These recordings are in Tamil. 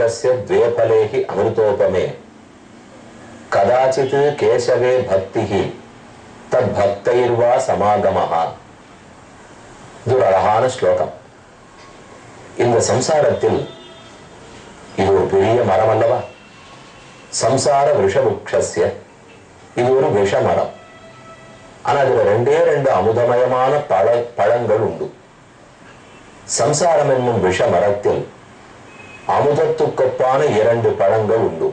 वृक्षस्य द्वे फलेहि अमृतोपमे कदाचित् केशवे भक्तिः तद्भक्तैर्वा समागमः. இது ஒரு அழகான ஸ்லோகம். இந்த சம்சாரத்தில் இது ஒரு பெரிய மரம் அல்லவா? சம்சார விஷபுக்ஷஸ்ய, இது ஒரு விஷமரம். ஆனா அதுல ரெண்டு அமுதமயமான பழங்கள் உண்டு. சம்சாரம் என்னும் விஷமரத்தில் அமுதத்துக்கொப்பான 2 பழங்கள் உண்டு.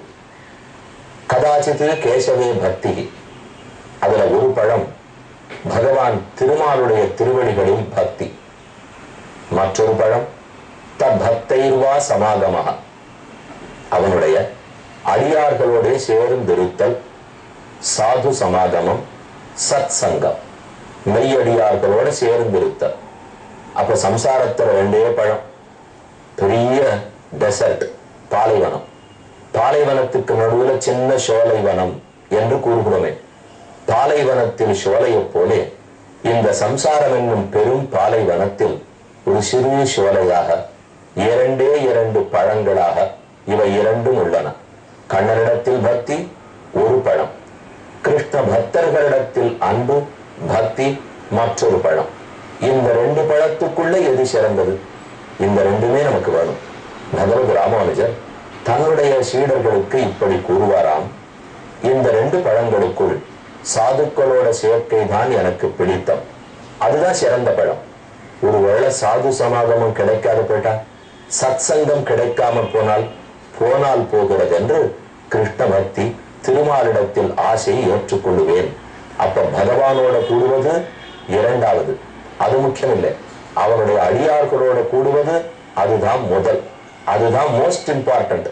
கதாச்சித்து கேசவே பக்தி, அதுல ஒரு பழம் பகவான் திருமாலுடைய திருவடிகளில் பக்தி. மற்றொரு பழம் தத்பக்தைர்வா சமாகமஹ, அவனுடைய அடியார்களோட சேர்ந்திருத்தல், சாது சமாகமம், சத் சங்கம், மெய்யடியார்களோட சேர்ந்திருத்தல். அப்ப சம்சாரத்துல 2 பழம். பெரிய டெசர்ட், பாலைவனம். பாலைவனத்துக்கு நடுவுல சின்ன சோலைவனம் என்று கூறுகிறோமே. பாலைவனத்தில் சோலையை போலே இந்த சம்சாரம் என்னும் பெரும் பாலைவனத்தில் ஒரு சிறு சோலையாக 2 பழங்களாக இவை 2 உள்ளன. கண்ணனிடத்தில் பக்தி ஒரு பழம், கிருஷ்ண பக்தர்களிடத்தில் அன்பு பக்தி மற்றொரு பழம். இந்த 2 பழத்துக்குள்ள எது சிறந்தது? இந்த 2மே நமக்கு வேணும். பகவத் ராமானுஜர் தன்னுடைய சீடர்களுக்கு இப்படி கூறுவாராம், இந்த 2 பழங்களுக்குள் சாதுக்களோட சேர்க்கை தான் எனக்கு பிடித்தம், அதுதான் சிறந்த பழம். ஒருவேளை சாது சமாகமம் கிடைக்காத போயிட்டா, சத் சங்கம் கிடைக்காம போனால் போகிறது என்று கிருஷ்ண பக்தி திருமாலிடத்தில் ஆசையை ஏற்றுக்கொள்ளுவேன். அப்ப பகவானோட கூடுவது 2வது, அது முக்கியம் இல்லை. அவனுடைய அடியார்களோட கூடுவது அதுதான் முதல், அதுதான் மோஸ்ட் இம்பார்ட்டன்ட்.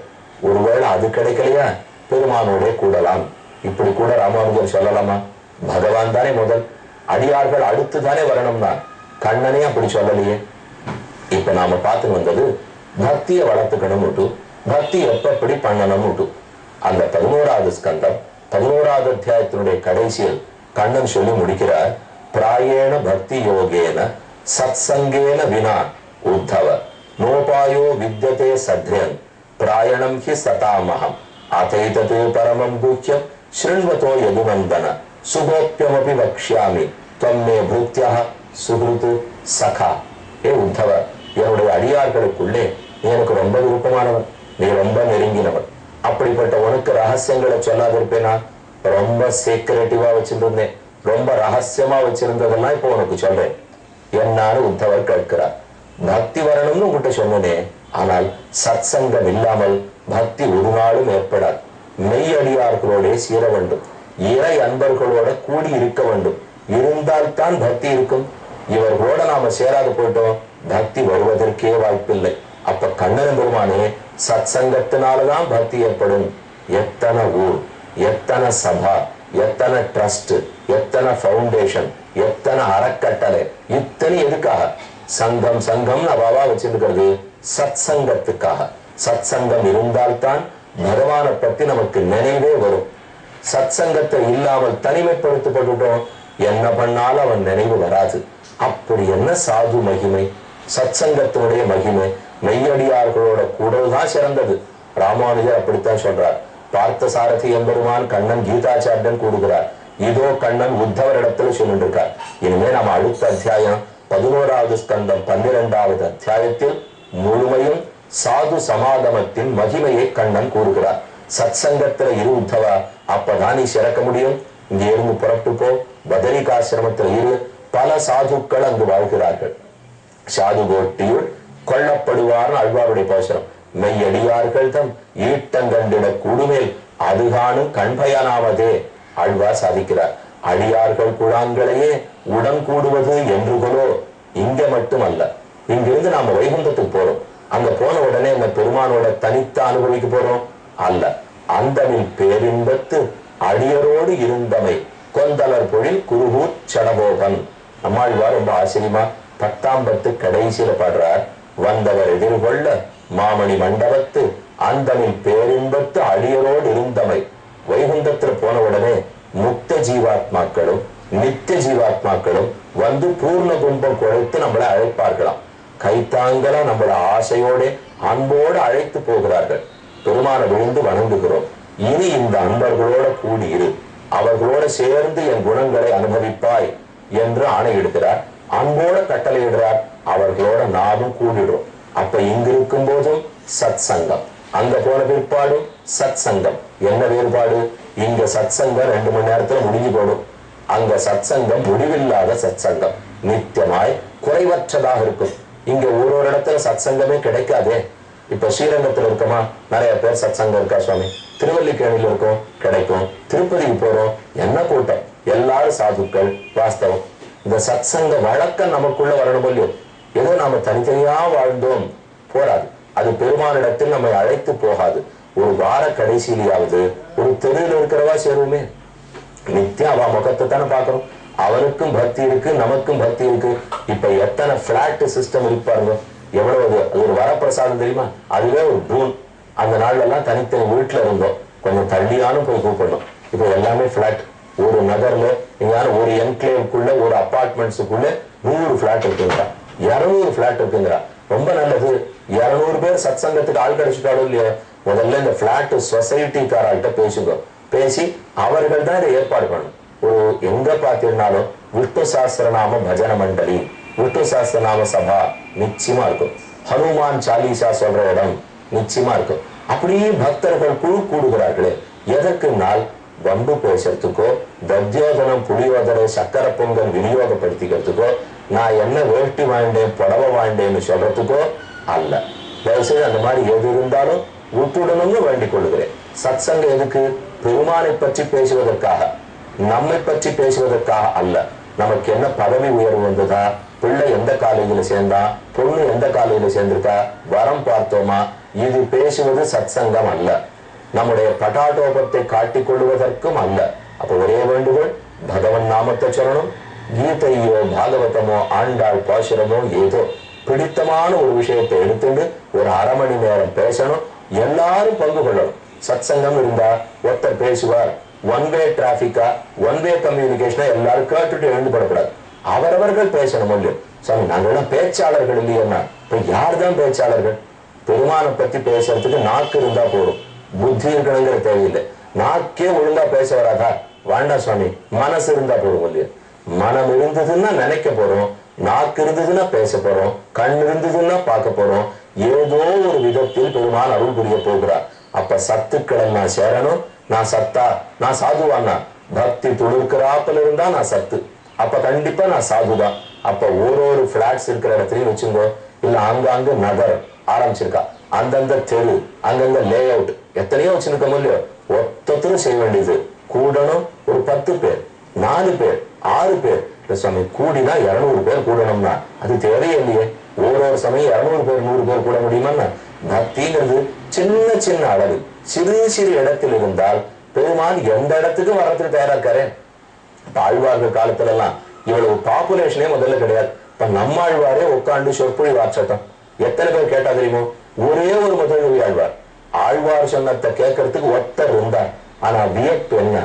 ஒருவேளை அது கிடைக்கலையா பெருமானோட கூடலாம். இப்படி கூட ராமானுஜர் சொல்லலாமா? பகவான் தானே முதல், அடியார்கள் அடுத்து தானே வரணும் தான். கண்ணனே அப்படி சொல்லலையே. இப்ப நாம பார்த்து வந்தது பக்தியை வளர்த்துக்கணும், பக்தி எப்படி பண்ணணும். அந்த 11வது ஸ்கந்தம் 11வது அத்தியாயத்தினுடைய கடைசியில் கண்ணன் சொல்லி முடிக்கிறார், பிராயேண பக்தி யோகேன சத் சங்கேன வினா உத்தவ நோபாயோ வித்யதே சத்யன் பிராயணம் ஹி சதாமகம் அதைதது பரமம் குஹ்யம் ஸ்ருண்வதோ யதுநந்தன சுகோப்யமபி வக்ஷ்யாமி त्वमे भूत्या சுகிருத்து சகா. ஏ உத்தவ, என்னுடைய அடியார்களுக்குள்ளே நீ எனக்கு ரொம்ப விருப்பமானவன், நீ ரொம்ப நெருங்கினவன். அப்படிப்பட்ட உனக்கு ரகசியங்களை சொல்லாதிருப்பேனா? ரொம்ப சீக்கிரட்டிவா வச்சிருந்தேன், ரொம்ப ரகசியமா வச்சிருந்ததெல்லாம் இப்போ உனக்கு சொல்றேன் என்னான்னு உத்தவர் கேட்கிறார். பக்தி வரணும்னு உங்ககிட்ட சொன்னனே, ஆனால் சத் சங்கம் இல்லாமல் பக்தி ஒரு நாளும் ஏற்படாது. மெய்யடியார்களோட சேர வேண்டும், இறை அன்பர்களோட கூடி இருக்க வேண்டும். இருந்தால்தான் பக்தி இருக்கும். இவர்களோட நாம சேராது போயிட்டோம், பக்தி வருவதற்கே வாய்ப்பில்லை. அப்ப கண்ணன் பெருமானே சத் சங்கத்தினாலதான் பக்தி ஏற்படும். எத்தனை ஊர், எத்தனை சபா, எத்தனை ட்ரஸ்ட், எத்தனை பவுண்டேஷன், எத்தனை அறக்கட்டளை, இத்தனை எதுக்காக? சங்கம் சங்கம் அவாவா வச்சிருக்கிறது சத் சங்கத்துக்காக. சத் சங்கம் இருந்தால்தான் பகவானை பத்தி நமக்கு நினைவே வரும். சத் சங்கத்தை இல்லாமல் தனிமைப்படுத்தப்பட்டுட்டோம், என்ன பண்ணாலும் அவன் நினைவு வராது. அப்படி என்ன சாது மகிமை, சத் சங்கத்தினுடைய மகிமை. மெய்யடியார்களோட கூடல்தான் சிறந்தது. ராமானுஜர் அப்படித்தான் சொல்றார். பார்த்த சாரதி எம்பெருமான் கண்ணன் கீதாச்சாரியன் கூடுகிறார். இதோ கண்ணன் உத்தவரிடத்துல சொல்லிட்டு இருக்கார். இனிமே நம்ம அடுத்த அத்தியாயம் 11வது ஸ்கந்தம் 12வது அத்தியாயத்தில் முழுமையும் சாது சமாகமத்தின் மகிமையை கண்ணன் கூறுகிறார். சத் சங்கத்துல இரு உத்தவா, அப்பதான் நீ சிறக்க முடியும். இங்க இருந்து புறப்பட்டு போ, பதரிகாசிரமத்தில் இரு. பல சாதுக்கள் அங்கு வாழ்கிறார்கள். சாது கோட்டியுள் கொல்லப்படுவார் அழ்வாருடைய பாசுரம். மெய்யடியார்கள் தம் ஈட்டங்கண்டிட கூடுமேல் அதுகானும் கண்பயனாவதே ஆழ்வார் சாதிக்கிறார். அடியார்கள் குழாங்களையே உடன் கூடுவது என்றுகளோ. இங்க மட்டுமல்ல, இங்கிருந்து நாம வைகுந்தத்துக்கு போறோம். அங்க போன உடனே அந்த பெருமானோட தனித்த அனுபவிக்க போறோம் அல்ல. அந்தமில் பேரின்பத்து அடியரோடு இருந்தமை கொந்தலர் பொழில் குருகூர் சடபோகன். நம்மாழ்வார் ரொம்ப ஆச்சரியமா 10ஆம் பத்து கடைசியில பாடுறார். வந்தவர் எதிர்கொள்ள மாமணி மண்டபத்து அந்தமில் பேரின்பத்து அடியரோடு இருந்தமை. வைகுந்தத்துல போன உடனே முக்த ஜீவாத்மாக்களும் நித்திய ஜீவாத்மாக்களும் வந்து பூர்ண கும்பம் குறைத்து நம்மளை அழைப்பார்களாம். கைத்தாங்கலாம் நம்மள ஆசையோட அன்போடு அழைத்து போகிறார்கள். பெருமான விழுந்து வணங்குகிறோம். இனி இந்த அன்பர்களோட கூடியிரு, அவர்களோட சேர்ந்து என் குணங்களை அனுபவிப்பாய் என்று ஆணையிடுகிறார். அன்போட கட்டளையிடுறார். அவர்களோட நாமும் கூடிடுறோம். அப்ப இங்கு இருக்கும் போதும் சத் சங்கம், அங்க போன பிற்பாடும் சத் சங்கம். என்ன வேறுபாடு? இங்க சத் சங்கம் 2 மணி நேரத்துல முடிஞ்சு போடும். அங்க சத் சங்கம் முடிவில்லாத சத் சங்கம், நித்தியமாய் குறைவற்றதாக இருக்கும். இங்க ஒரு இடத்துல சத் சங்கமே கிடைக்காதே. இப்ப ஸ்ரீரங்கத்துல இருக்கோமா, நிறைய பேர் சத் சங்கம் இருக்கா சுவாமி. திருவல்லிக்கேணியில இருக்கோம், கிடைக்கும். திருப்பதிக்கு போறோம், என்ன கூட்டம், எல்லாரும் சாதுக்கள். வாஸ்தவம், இந்த சத் சங்க வழக்கம் நமக்குள்ள வரணும் இல்லையோ. ஏதோ நாம தனித்தனியா வாழ்ந்தோம் போராது. அது பெருமானிடத்தில் நம்மை அழைத்து போகாது. ஒரு வார கடைசியிலாவது ஒரு தெருவில் இருக்கிறவா சேருமே. நித்தியம் அவ முகத்தை தானே பாக்குறோம். அவனுக்கும் பக்தி இருக்கு, நமக்கும் பக்தி இருக்கு. இப்ப எத்தனை பிளாட் சிஸ்டம் இருப்பாருங்க, எவ்வளவு அது ஒரு வரப்பிரசாதம் தெரியுமா? அதுவே ஒரு பூன். அந்த நாள்ல எல்லாம் தனித்தனி வீட்டுல இருந்தோம், கொஞ்சம் தள்ளியானும் போய் கூப்பிடணும். இப்ப எல்லாமே பிளாட். ஒரு நகர்ல எங்கேயாரும் ஒரு என்கிளேவுக்குள்ள ஒரு அபார்ட்மெண்ட்ஸுக்குள்ள 100 பிளாட் இருக்குங்கிறா, 200 பிளாட் இருக்குங்கிறா. ரொம்ப நல்லது. 200 பேர் சத் சங்கத்துக்கு ஆள் கிடைச்சிட்டாலும் இல்லையா, முதல்ல இந்த பிளாட் சொசைட்டிக்காரால்கிட்ட பேசுங்க. பேசி அவர்கள் தான் இதை ஏற்பாடு பண்ணணும். ஒரு எங்க பாத்தீங்கன்னாலும் விஷ்ணு சாஸ்திரநாம பஜன மண்டலி, விஷ்ணு சாஸ்திரநாம சபா நிச்சயமா இருக்கும். ஹனுமான் சாலிசா சொல்ற இடம் நிச்சயமா இருக்கும். அப்படியே பக்தர்கள் குழு கூடுகிறார்களே, எதற்கு நாள் வம்பு பேசுறதுக்கோ, தத்யோதனம் புளியோதரை சக்கரை பொங்கல் விநியோகப்படுத்திக்கிறதுக்கோ, நான் என்ன வேஷ்டி வாழ்ந்தேன் புடவை வாழ்ந்தேன்னு சொல்றதுக்கோ அல்ல. தயவுசெய்து அந்த மாதிரி எது இருந்தாலும் விட்டுடணும்னு வேண்டிக் கொள்ளுகிறேன். சத் சங்கம் எதுக்கு? பெருமானை பற்றி பேசுவதற்காக, நம்மை பற்றி பேசுவதற்காக அல்ல. நமக்கு என்ன பதவி உயர்வு வந்ததா, பிள்ளை எந்த காலேஜில சேர்ந்தா, பொண்ணு எந்த காலேஜில சேர்ந்திருக்கா, வரம் பார்த்தோமா, இது பேசுவது சத் சங்கம் அல்ல. நம்முடைய பட்டாட்டோபத்தை காட்டிக் கொள்வதற்கும் அல்ல. அப்ப ஒரே வேண்டுகோள், பகவன் நாமத்தை சொல்லணும். கீதையோ பாகவதமோ ஆண்டாள் பாசுரமோ ஏதோ பிடித்தமான ஒரு விஷயத்தை எடுத்துட்டு ஒரு 1/2 மணி நேரம் பேசணும். எல்லாரும் பங்கு கொள்ளணும். சத் சங்கம் இருந்தா ஒருத்தர் பேசுவார். ஒன் வே டிராபிக்கா, ஒன் வே கம்யூனிகேஷனா எல்லாரும் கேட்டுட்டு எழுந்துபடக்கூடாது. அவரவர்கள் பேசணும். இல்லையோ சாமி, நாங்கெல்லாம் பேச்சாளர்கள் இல்லையா? இப்ப யார் தான் பேச்சாளர்கள்? பெருமானை பத்தி பேசுறதுக்கு நாக்கு இருந்தா போதும், புத்தி இருக்கணுங்கிற தேவையில்லை. நாக்கே ஒழுங்கா பேச வராதா? வேண்டாம் சுவாமி, மனசு இருந்தா போதும். இல்லையா, மனம் இருந்ததுன்னா நினைக்க போறோம், நாக்கு இருந்ததுன்னா பேச போறோம், கண் இருந்ததுன்னா பார்க்க போறோம். ஏதோ ஒரு விதத்தில் பெருமான் அருள் புரிய போகிறார். அப்ப சத்துக்கள் எல்லாம் சேரணும். நான் சத்தா, நான் சாதுவானா? பக்தி துளிர்க்கிறாப்புல இருந்தா நான் சத்து, அப்ப கண்டிப்பா நான் சாதுதான். அப்ப ஒரு பிளாட்ஸ் இருக்கிற இடத்துலயும் வச்சுங்கோ, இல்ல அங்காங்க நகர் ஆரம்பிச்சிருக்கா, அந்தந்த தெரு, அங்கங்க லே அவுட் எத்தனையோ வச்சிருக்கோம் இல்லையோ. ஒத்தரும் செய்ய வேண்டியது கூடணும். ஒரு 10 பேர், 4 பேர், 6 பேர் சுவாமி கூடினா 200 பேர் கூடணும்னா அது தேவையில்லையே. ஒரு சமயம் 200 பேர் 100 பேர் கூட முடியுமா? பக்திங்கிறது சின்ன சின்ன அளவு, சிறு சிறு இடத்தில் இருந்தால் பெருமான் எந்த இடத்துக்கு வர்றதுக்கு தயாரா இருக்காரு. இப்ப ஆழ்வார்கள் காலத்துல எல்லாம் இவ்வளவு பாப்புலேஷனே முதல்ல கிடையாது. இப்ப நம்மாழ்வாரே உட்காந்து சொற்பொழி வாட்சட்டம் எத்தனை பேர் கேட்டா தெரியுமோ? ஒரே ஒரு முதல்வி ஆழ்வார். ஆழ்வார் சொன்னத்தை கேட்கறதுக்கு ஒத்தர் இருந்தார். ஆனா வியப்பு என்ன,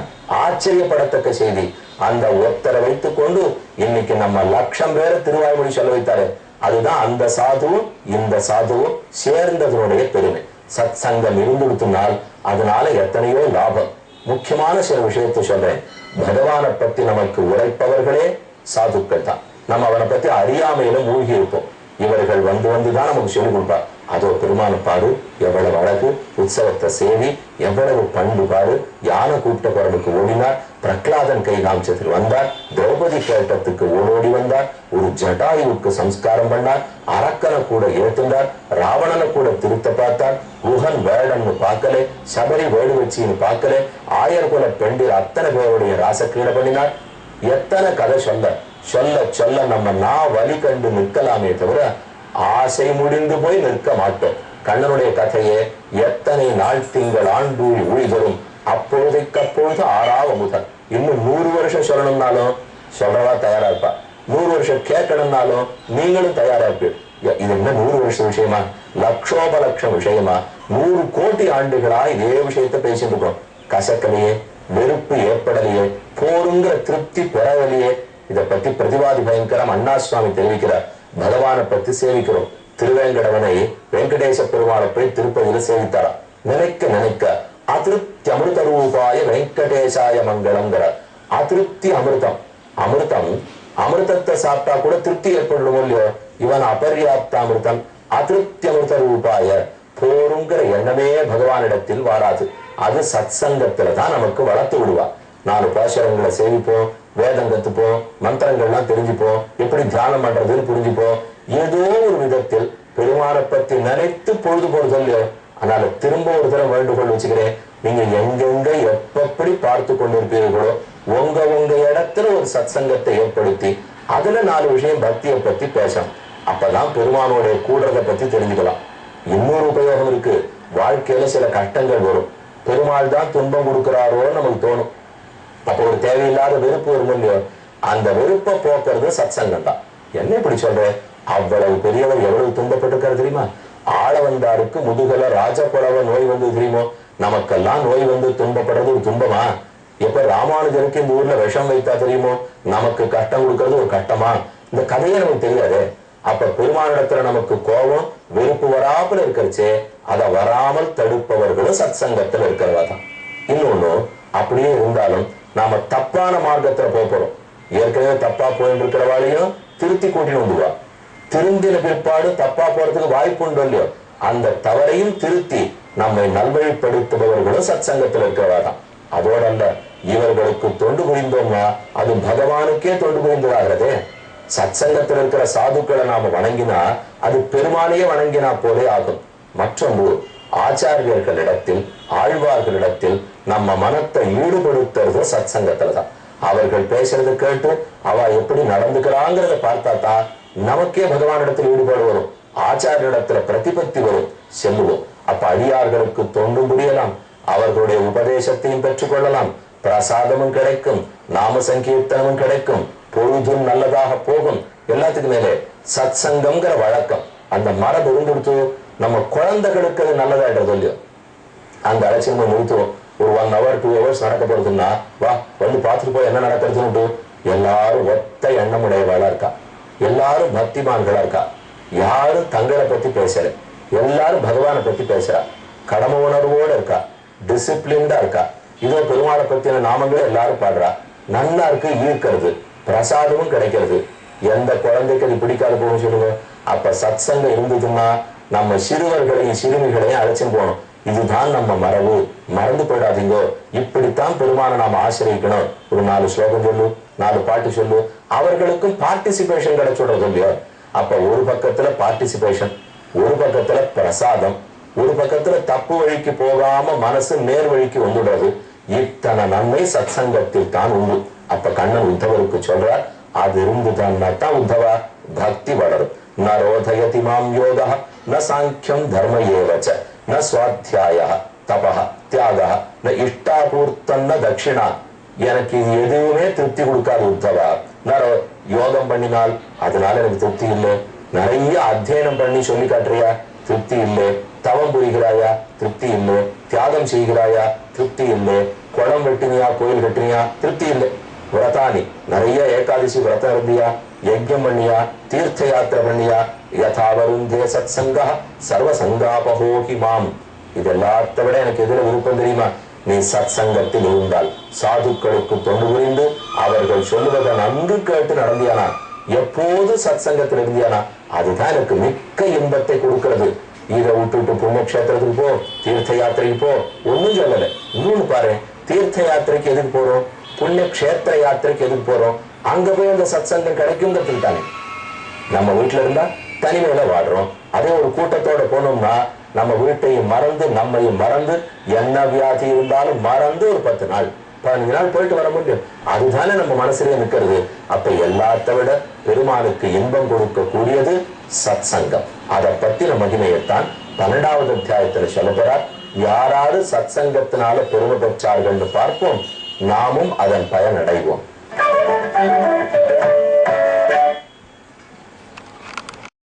ஆச்சரியப்படத்தக்க செய்தி, அந்த ஒத்தரை வைத்துக் கொண்டு இன்னைக்கு நம்ம 1,00,000 பேரை திருவாய்மொழி சொல்ல வைத்தாரு. அதுதான் அந்த சாதுவும் இந்த சாதுவும் சேர்ந்ததனுடைய பெருமை. சத் சங்கம் இருந்துடுத்தினால் அதனால எத்தனையோ லாபம். முக்கியமான சில விஷயத்தை சொல்றேன். பகவானை பத்தி நமக்கு உரைப்பவர்களே சாதுக்கள் தான். நம்ம அவனை பத்தி அறியாமையில மூழ்கி இருப்போம். இவர்கள் வந்துதான் நமக்கு சொல்லிக் கொடுப்பார். அதோ பெருமான பாடு, எவ்வளவு அழகு, உற்சவத்தை சேவி, எவ்வளவு பண்பு பாடு. யானை கூப்பிட்ட குரலுக்கு ஓடினார், பிரகலாதன் கை காமிச்சத்தில் வந்தார், திரௌபதி கேட்டத்துக்கு ஓடோடி வந்தார், ஒரு ஜட்டாயுவுக்கு சம்ஸ்காரம் பண்ணார், அரக்கனை கூட ஏற்றுந்தார், ராவணனை கூட திருத்த பார்த்தார், குஹன் வேடன்னு பார்க்கலே, சபரி வேடு வச்சின்னு பார்க்கலே, ஆயர்குல பெண்டில் அத்தனை பேருடைய ராசக்கிரீட பண்ணினார். எத்தனை கதை சொல்ல சொல்ல சொல்ல நம்ம வலி கண்டு நிற்கலாமே தவிர ஆசை முடிந்து போய் நிற்க மாட்டோம். கண்ணனுடைய கதையே எத்தனை நாள் திங்கள் ஆண்டூழி ஊழிதரும் அப்பொழுதைக்கப்பொழுது ஆறாவ முதல். இன்னும் 100 வருஷம் சொல்லணும்னாலும் சொல்றவா தயாரா இருப்பா. 100 வருஷம் கேட்கணும்னாலும் நீங்களும் தயாரா இருப்பீங்க. இது என்ன 100 வருஷம் விஷயமா, லட்சோபலட்சம் விஷயமா? 100 கோடி ஆண்டுகளா இதே விஷயத்த பேசிட்டு இருக்கோம். கசக்கலையே, வெறுப்பு ஏற்படலையே, போருங்கிற திருப்தி பெறவில்லையே. இதை பத்தி பிரதிவாதி பயங்கரம் அண்ணா சுவாமி தெரிவிக்கிறார். பகவானை பத்தி சேவிக்கிறோம், திருவேங்கடவனை வெங்கடேச பெருமாளை போய் திருப்பதியில சேவித்தாராம். நினைக்க நினைக்க அதிருப்தி அமிர்த ரூபாய வெங்கடேசாய மங்களங்கிற அதிருப்தி அமிர்தம். அமிர்தம் அமிர்தத்தை சாப்பிட்டா கூட திருப்தி ஏற்படும் இல்லையோ, இவன் அபர்யாப்த அமிர்தம் அதிருப்தி அமிர்த ரூபாய போருங்கிற எண்ணமே பகவானிடத்தில் வாராது. அது சத் சங்கத்துலதான் நமக்கு வளர்த்து விடுவா. 4 பாசுரங்களை சேவிப்போம், வேதம் கத்துப்போம், மந்திரங்கள்லாம் தெரிஞ்சுப்போம், எப்படி தியானம் பண்றதுன்னு புரிஞ்சுப்போம். ஏதோ ஒரு விதத்தில் பெருமானை பத்தி நினைத்து பொழுது போறது இல்லையோ. அதனால திரும்ப ஒரு தடவை வேண்டுகோள் வச்சுக்கிறேன், நீங்க எங்கெங்க எப்படி பார்த்து கொண்டிருப்பீர்களோ உங்க இடத்துல ஒரு சத் சங்கத்தை ஏற்படுத்தி அதுல 4 விஷயம் பக்தியை பத்தி பேசணும். அப்பதான் பெருமானுடைய கூடுறதை பத்தி தெரிஞ்சுக்கலாம். இன்னொரு உபயோகம் இருக்கு. வாழ்க்கையில சில கஷ்டங்கள் வரும், பெருமாள் தான் துன்பம் கொடுக்கிறாரோ நமக்கு தோணும். அப்போ ஒரு தேவையில்லாத வெறுப்பு வரும் இல்லையோ, அந்த வெறுப்பை போக்குறது சத் சங்கம் தான். என்ன இப்படி சொல்றேன், அவ்வளவு பெரியவர் எவ்வளவு துன்பப்பட்டிருக்காரு தெரியுமா? ஆள வந்தாருக்கு முதுகல ராஜபுலவ நோய் வந்து தெரியுமோ? நமக்கெல்லாம் நோய் வந்து துன்பப்படுறது ஒரு துன்பமா? எப்ப ராமானுஜருக்கு இந்த ஊர்ல விஷம் வைத்தா தெரியுமோ? நமக்கு கஷ்டம் கொடுக்கறது ஒரு கஷ்டமா? இந்த கதையே நமக்கு தெரியாது. அப்ப பெருமானிடத்துல நமக்கு கோபம் வெறுப்பு வராமல் இருக்கிறச்சே, அதை வராமல் தடுப்பவர்களும் சத் சங்கத்துல இருக்கிறவா தான். இன்னொன்னு, அப்படியே இருந்தாலும் நாம தப்பான மார்க்கத்துல போறோம். ஏற்கனவே தப்பா போயிட்டு இருக்கிறவாளையும் திருத்தி கூட்டின்னு வந்துவா. திருந்தின பிற்பாடு தப்பா போறதுக்கு வாய்ப்பு உண்டு இல்லையோ, அந்த தவறையும் திருத்தி நம்மை நல்வழிப்படுத்துபவர்களும் சத் சங்கத்துல இருக்கிறவா தான். அதோட அல்ல, இவர்களுக்கு தொண்டு புரிந்தோம்னா அது பகவானுக்கே தொண்டு புரிந்ததாகிறதே. சத் சங்கத்தில் இருக்கிற சாதுக்களை நாம வணங்கினா அது பெருமானையே வணங்கினா போலே ஆகும். மற்றொன்று, ஆச்சாரியர்களிடத்தில் ஆழ்வார்களிடத்தில் நம்ம மனத்தை ஈடுபடுத்துறது சத் சங்கத்துலதான். அவர்கள் பேசுறது கேட்டு அவ எப்படி நடந்துக்கிறாங்கிறத பார்த்தா தான் நமக்கே பகவானிடத்தில் ஈடுபாடு வரும், ஆச்சாரியரிடத்துல பிரதிபத்தி வரும், செல்லுவோம். அப்ப அடியார்களுக்கு தொண்டு புரியலாம், அவர்களுடைய உபதேசத்தையும் பெற்றுக் கொள்ளலாம், பிரசாதமும் கிடைக்கும், நாம சங்கீர்த்தனமும் கிடைக்கும், பொழுதும் நல்லதாக போகும். எல்லாத்துக்கும் மேலே சத் சங்கம்ங்கிற வழக்கம் அந்த மரபு இருந்துடுத்து நம்ம குழந்தைகளுக்கு அது நல்லதாயிடுறது இல்லையோ. அந்த அலட்சியமா நிறுத்துவோம். ஒரு 1 hour 2 hours நடக்க போறதுன்னா வா வந்து பார்த்துட்டு போய் என்ன நடக்கிறதுன்னு எல்லாரும் ஒத்த எண்ணமுடையவளா இருக்கா, எல்லாரும் பக்திமான்களா இருக்கா, யாரும் தங்களை பத்தி பேசல, எல்லாரும் பகவானை பத்தி பேசுறா, கடமை உணர்வோட இருக்கா, டிசிப்ளின்டா இருக்கா. இதோ பெருமாளை பத்தின நாமங்களும் எல்லாரும் பாடுறா, நல்லா இருக்கு, ஈர்க்கிறது, பிரசாதமும் கிடைக்கிறது. எந்த குழந்தைக்கு அது பிடிக்காது போகணும் சொல்லுங்க? அப்ப சத் சங்கம் இருந்ததுன்னா நம்ம சிறுவர்களையும் சிறுமிகளையும் அழைச்சும் போகணும். இதுதான் நம்ம மரபு, மறந்து போயிடாதீங்கோ. இப்படித்தான் பெருமானை நாம ஆசிரியக்கணும். ஒரு 4 ஸ்லோகம் சொல்லு, 4 பாட்டு சொல்லு, அவர்களுக்கும் பார்ட்டிசிபேஷன் கிடைச்சுடுறது இல்லையோ. அப்ப ஒரு பக்கத்துல பார்ட்டிசிபேஷன், ஒரு பக்கத்துல பிரசாதம், ஒரு பக்கத்துல தப்பு வழிக்கு போகாம மனசு நேர் வழிக்கு வந்துடுறது. இத்தனை நன்மை சத் சங்கத்தில் தான் உண்டு. அப்ப கண்ணன் உத்தவருக்கு சொல்றார், அது இருந்துதான் உத்தவா பக்தி வளரும். ந ரோதயதி மாம் யோகா ந சாங்கியம் தர்ம ஏவச்ச ந ஸ்வாத்தியாய தபஹ தியாக ந இஷ்டாபூர்த்தம் ந தட்சிணா. எனக்கு இது எதுவுமே திருப்தி கொடுக்காது உத்தவா. நான் யோகம் பண்ணினால் அதனால எனக்கு திருப்தி இல்லை, நிறைய அத்தியனம் பண்ணி சொல்லி காட்டுறியா, திருப்தி இல்லை, தவம் புரிகிறாயா, திருப்தி இல்லை, தியாகம் செய்கிறாயா, திருப்தி இல்லை, குளம் வெட்டினியா, கோயில் கட்டினியா, திருப்தி இல்லை, விரதானி நிறைய ஏகாதசி விரதம் இருந்தியா, யஜ்யம் பண்ணியா, தீர்த்த யாத்திரை பண்ணியா, யதாவருந்தே சத் சங்கா சர்வ சங்காபகோகி மாம். இது எல்லாத்த விட எனக்கு எதிர விருப்பம் தெரியுமா? நீ சத் சங்கத்தில் இருந்தால், சாதுக்களுக்கு தொண்டு புரிந்து அவர்கள் சொல்லுவதை நன்கு கேட்டு நடந்தியானா, எப்போது சத் சங்கத்தில் இருந்தியானா, அதுதான் எனக்கு மிக்க இன்பத்தை கொடுக்கிறது. இதை விட்டுட்டு புண்ணியக்ஷேத்திரத்துக்கு போ, தீர்த்த யாத்திரைக்கு போ, ஒன்னும் சொல்லல. இன்னொன்னு பாரு, தீர்த்த யாத்திரைக்கு எதுக்கு போறோம், புண்ணிய கஷேத்திர யாத்திரைக்கு எதுக்கு போறோம்? அங்க போய் அந்த சத் சங்கம் கிடைக்குங்கிறதுக்கு தானே. நம்ம வீட்டுல இருந்தா தனிமையில வாடுறோம், அதே ஒரு கூட்டத்தோட போனோம்னா நம்ம வீட்டையும் மறந்து நம்மையும் மறந்து என்ன வியாதி இருந்தாலும் மறந்து ஒரு 10 நாள் 15 நாள் போயிட்டு வர முடியும். அதுதானே நம்ம மனசுலயே நிற்கிறது. அப்ப எல்லாத்த விட பெருமானுக்கு இன்பம் கொடுக்க கூடியது சத் சங்கம். அதை பத்தின மகிமையைத்தான் 12வது அத்தியாயத்துல சொல்லப்படுறார். யாராரு சத் சங்கத்தினால பெருமை பெற்றார்கள் பார்ப்போம், நாமும் அதன் பயன் அடைவோம்.